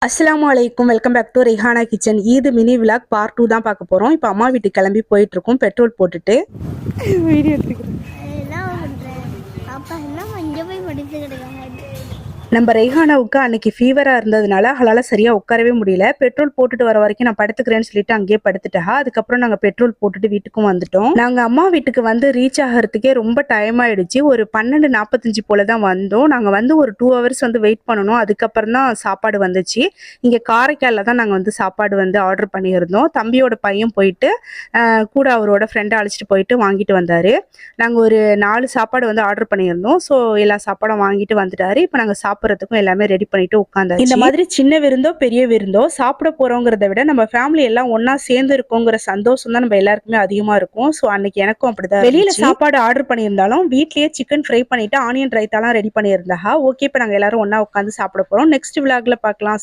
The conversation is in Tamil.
அஸ்ஸலாமு அலைக்கும். Welcome back to Rehana kitchen. இது மினி விலாக் பார்ட் 2 தான் பார்க்க போகிறோம். இப்போ அம்மா வீட்டுக்கு கிளம்பி போயிட்டுருக்கோம். பெட்ரோல் போட்டுட்டு வீடியோ எடுத்துக்கிறேன். நம்ம ரெஹானாவுக்கு அன்னைக்கு ஃபீவராக இருந்ததுனால அவளால் சரியாக உட்காரவே முடியல. பெட்ரோல் போட்டுட்டு வர வரைக்கும் நான் படுத்துக்கிறேன்னு சொல்லிட்டு அங்கேயே படுத்துட்டா. அதுக்கப்புறம் நாங்கள் பெட்ரோல் போட்டுட்டு வீட்டுக்கும் வந்துட்டோம். நாங்கள் அம்மா வீட்டுக்கு வந்து ரீச் ஆகிறதுக்கே ரொம்ப டைம் ஆயிடுச்சு. ஒரு 12:45 போல தான் வந்தோம். நாங்கள் வந்து ஒரு 2 ஹவர்ஸ் வந்து வெயிட் பண்ணணும். அதுக்கப்புறம் தான் சாப்பாடு வந்துச்சு. இங்கே காரைக்காலில் தான் நாங்கள் வந்து சாப்பாடு வந்து ஆர்டர் பண்ணியிருந்தோம். தம்பியோட பையன் போயிட்டு கூட அவரோட ஃப்ரெண்டை அழைச்சிட்டு போயிட்டு வாங்கிட்டு வந்தார். நாங்கள் ஒரு 4 சாப்பாடு வந்து ஆர்டர் பண்ணியிருந்தோம். ஸோ எல்லா சாப்பாடும் வாங்கிட்டு வந்துட்டாரு. இப்போ நாங்கள் சாப்பிட்றதுக்கும் எல்லாமே ரெடி பண்ணிட்டு உட்காந்தாச்சு. இந்த மாதிரி சின்ன விருந்தோ பெரிய விருந்தோ சாப்பிட போறோங்கிறத விட நம்ம ஃபேமிலி எல்லாம் ஒன்னா சேர்ந்து இருக்கோங்கிற சந்தோஷம் தான் நம்ம எல்லாருக்குமே அதிகமா இருக்கும். ஸோ அன்னைக்கு எனக்கும் அப்படிதான். வெளியில சாப்பாடு ஆர்டர் பண்ணியிருந்தாலும் வீட்லயே சிக்கன் ஃப்ரை பண்ணிட்டு ஆனியன் ரைத்தாலாம் ரெடி பண்ணியிருந்தா. ஓகே, இப்போ நாங்கள் எல்லாரும் ஒன்னா உட்காந்து சாப்பிட போறோம். நெக்ஸ்ட் விலாக்ல பார்க்கலாம்.